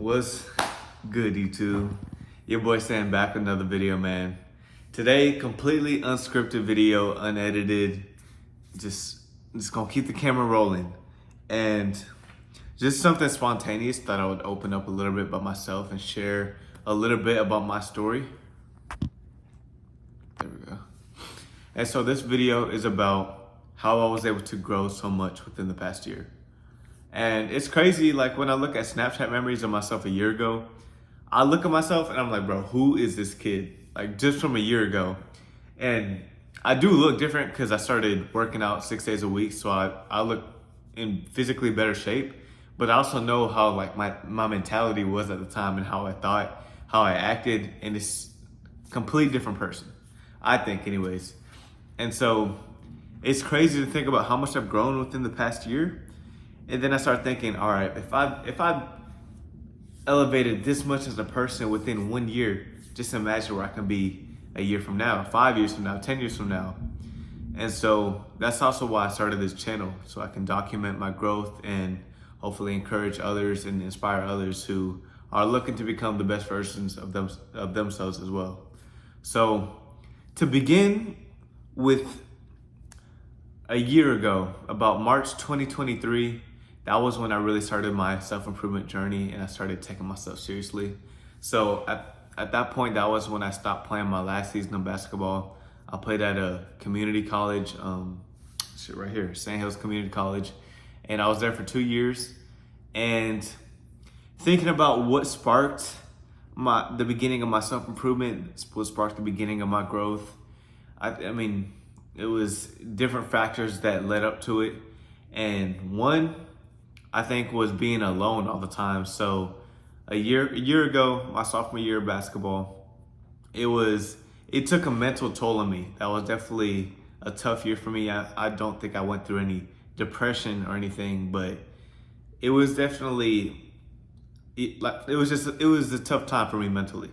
What's good, YouTube? Your boy Sam back with another video, man. Today, completely unscripted video, unedited. Just gonna keep the camera rolling. And just something spontaneous that I would open up a little bit about myself and share a little bit about my story. There we go. And so this video is about how I was able to grow so much within the past year. And it's crazy, like when I look at Snapchat memories of myself a year ago, I look at myself and I'm like, bro, who is this kid? Like just from a year ago. And I do look different because I started working out 6 days a week. So I look in physically better shape, but I also know how like my mentality was at the time and how I thought, how I acted, and it's a complete different person, I think anyways. And so it's crazy to think about how much I've grown within the past year. And then I start thinking, all right, if I've elevated this much as a person within 1 year, just imagine where I can be a year from now, 5 years from now, 10 years from now. And so that's also why I started this channel, so I can document my growth and hopefully encourage others and inspire others who are looking to become the best versions of themselves as well. So to begin with, a year ago, about March 2023, that was when I really started my self-improvement journey and I started taking myself seriously. So at that point, that was when I stopped playing my last season of basketball. I played at a community college, right here, Sand Hills Community College. And I was there for 2 years. And thinking about what sparked the beginning of my self-improvement, what sparked the beginning of my growth, I mean, it was different factors that led up to it. And one, I think, was being alone all the time. So a year ago, my sophomore year of basketball, it took a mental toll on me. That was definitely a tough year for me. I don't think I went through any depression or anything, but it was definitely, it was a tough time for me mentally.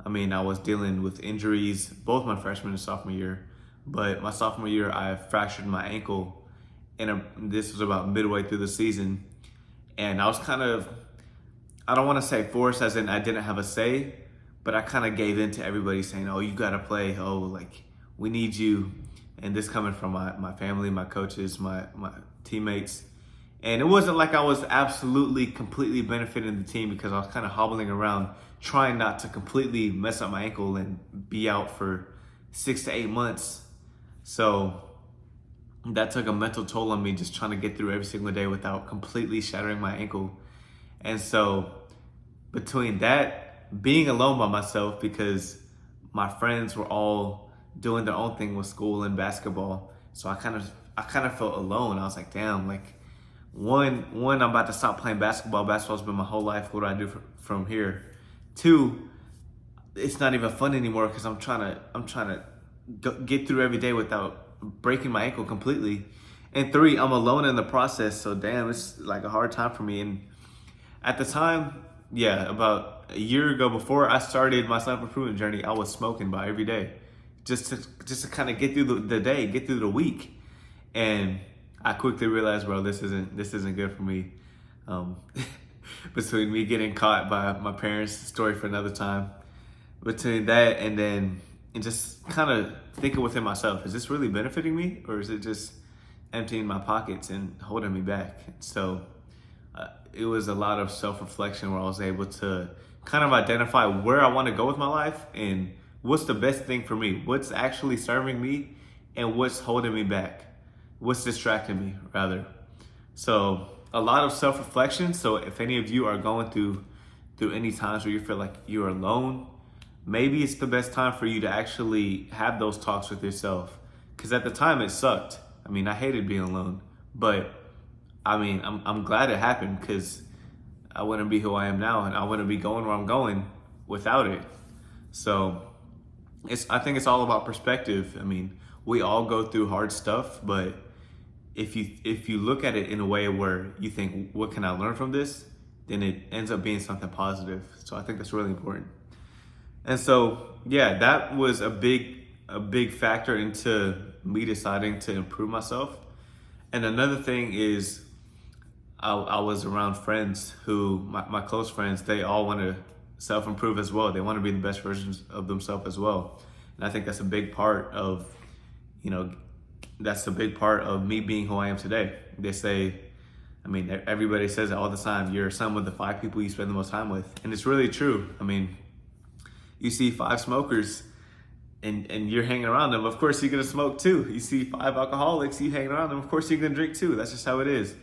I mean, I was dealing with injuries, both my freshman and sophomore year, but my sophomore year, I fractured my ankle, and this was about midway through the season. And I was kind of, I don't want to say forced as in I didn't have a say, but I kind of gave in to everybody saying, oh, you got to play. Oh, like, we need you. And this coming from my family, my coaches, my teammates. And it wasn't like I was absolutely, completely benefiting the team, because I was kind of hobbling around trying not to completely mess up my ankle and be out for 6 to 8 months. So that took a mental toll on me, just trying to get through every single day without completely shattering my ankle. And so between that, being alone by myself, because my friends were all doing their own thing with school and basketball, so I kind of felt alone. I was like, damn, like one, I'm about to stop playing basketball. Basketball's been my whole life. What do I do from here? Two, it's not even fun anymore because I'm trying to get through every day without breaking my ankle completely. And three, I'm alone in the process. So damn, it's like a hard time for me. And at the time, yeah, about a year ago, before I started my self-improvement journey, I was smoking by every day, just to kind of get through the day, get through the week. And I quickly realized, bro, this isn't good for me. Between me getting caught by my parents, story for another time. Between that and just kind of thinking within myself, is this really benefiting me, or is it just emptying my pockets and holding me back? So it was a lot of self-reflection where I was able to kind of identify where I want to go with my life and what's the best thing for me, what's actually serving me, and what's holding me back, what's distracting me, rather. So a lot of self-reflection. So if any of you are going through any times where you feel like you're alone, maybe it's the best time for you to actually have those talks with yourself. Because at the time it sucked. I mean, I hated being alone, but I mean, I'm glad it happened, because I wouldn't be who I am now, and I wouldn't be going where I'm going without it. So I think it's all about perspective. I mean, we all go through hard stuff, but if you look at it in a way where you think, what can I learn from this? Then it ends up being something positive. So I think that's really important. And so, yeah, that was a big factor into me deciding to improve myself. And another thing is, I was around friends who, my close friends, they all want to self-improve as well. They want to be the best versions of themselves as well. And I think that's a big part of, you know, that's a big part of me being who I am today. They say, I mean, everybody says it all the time, you're some of the 5 people you spend the most time with. And it's really true. I mean, you see 5 smokers and you're hanging around them, of course you're gonna smoke too. You see 5 alcoholics, you hanging around them, of course you're gonna drink too. That's just how it is.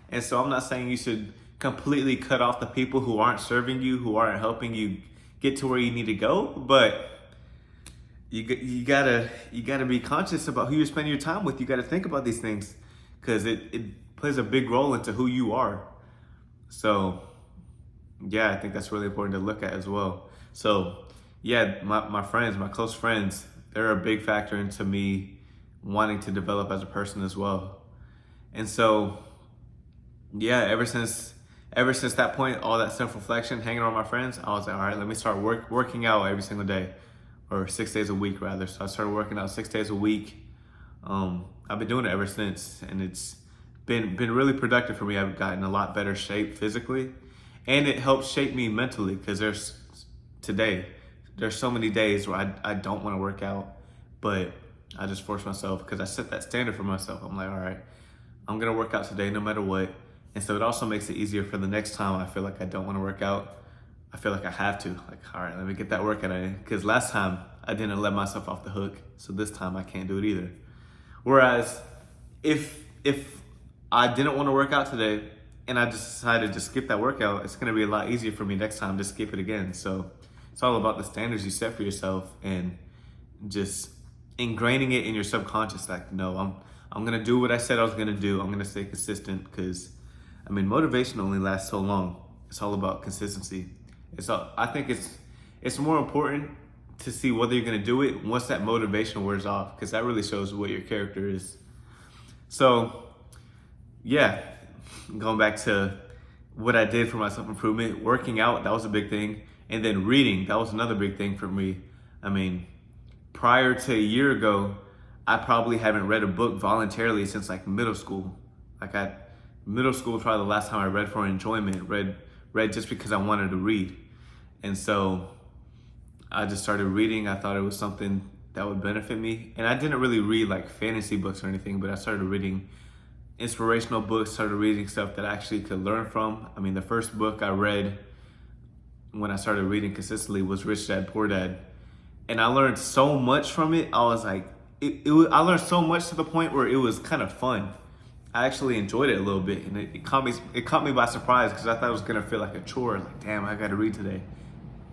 And so I'm not saying you should completely cut off the people who aren't serving you, who aren't helping you get to where you need to go, but you gotta be conscious about who you're spending your time with. You gotta think about these things because it plays a big role into who you are. So yeah, I think that's really important to look at as well. So yeah, my friends, my close friends, they're a big factor into me wanting to develop as a person as well. And so yeah, ever since that point, all that self-reflection, hanging around my friends, I was like, all right, let me start working out every single day, or 6 days a week rather. So I started working out 6 days a week. I've been doing it ever since, and it's been really productive for me. I've gotten a lot better shape physically, and it helps shape me mentally because there's so many days where I don't want to work out, but I just force myself because I set that standard for myself. I'm like, all right, I'm gonna work out today no matter what. And so it also makes it easier for the next time I feel like I don't want to work out. I feel like I have to, like, all right, let me get that workout in. Because last time I didn't let myself off the hook, so this time I can't do it either. Whereas if I didn't want to work out today and I just decided to skip that workout, it's gonna be a lot easier for me next time to skip it again. So it's all about the standards you set for yourself and just ingraining it in your subconscious. Like, no, I'm gonna do what I said I was gonna do. I'm gonna stay consistent because, I mean, motivation only lasts so long. It's all about consistency. I think it's more important to see whether you're gonna do it once that motivation wears off, because that really shows what your character is. So yeah, going back to what I did for my self-improvement, working out, that was a big thing. And then reading, that was another big thing for me. I mean, prior to a year ago, I probably haven't read a book voluntarily since like middle school. Middle school was probably the last time I read for enjoyment, read just because I wanted to read. And so I just started reading. I thought it was something that would benefit me. And I didn't really read like fantasy books or anything, but I started reading inspirational books, started reading stuff that I actually could learn from. I mean, the first book I read when I started reading consistently was Rich Dad, Poor Dad. And I learned so much from it. I was like, I learned so much to the point where it was kind of fun. I actually enjoyed it a little bit, and it caught me by surprise because I thought it was gonna feel like a chore, like, damn, I gotta read today.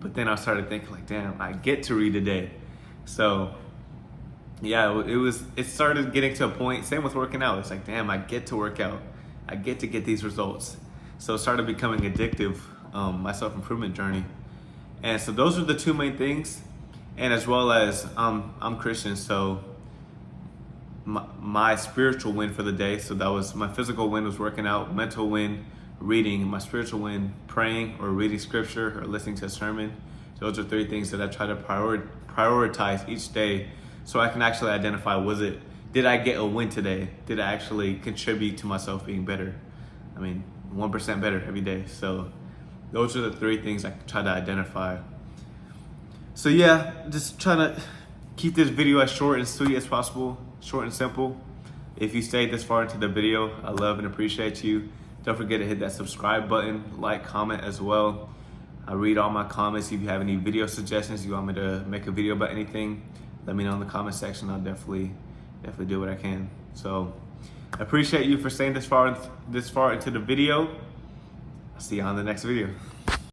But then I started thinking like, damn, I get to read today. So yeah, it started getting to a point, same with working out. It's like, damn, I get to work out. I get to get these results. So it started becoming addictive, my self-improvement journey. And so those are the 2 main things. And as well as I'm Christian, so my spiritual win for the day, so that was my physical win was working out, mental win reading, my spiritual win praying or reading scripture or listening to a sermon. Those are 3 things that I try to prioritize each day so I can actually identify, did I get a win today? Did I actually contribute to myself being better? I mean, 1% better every day. So those are the 3 things I try to identify. So yeah, just trying to keep this video as short and sweet as possible, short and simple. If you stayed this far into the video, I love and appreciate you. Don't forget to hit that subscribe button, like, comment as well. I read all my comments. If you have any video suggestions, you want me to make a video about anything, let me know in the comment section. I'll definitely do what I can. So I appreciate you for staying this far into the video. I'll see you on the next video.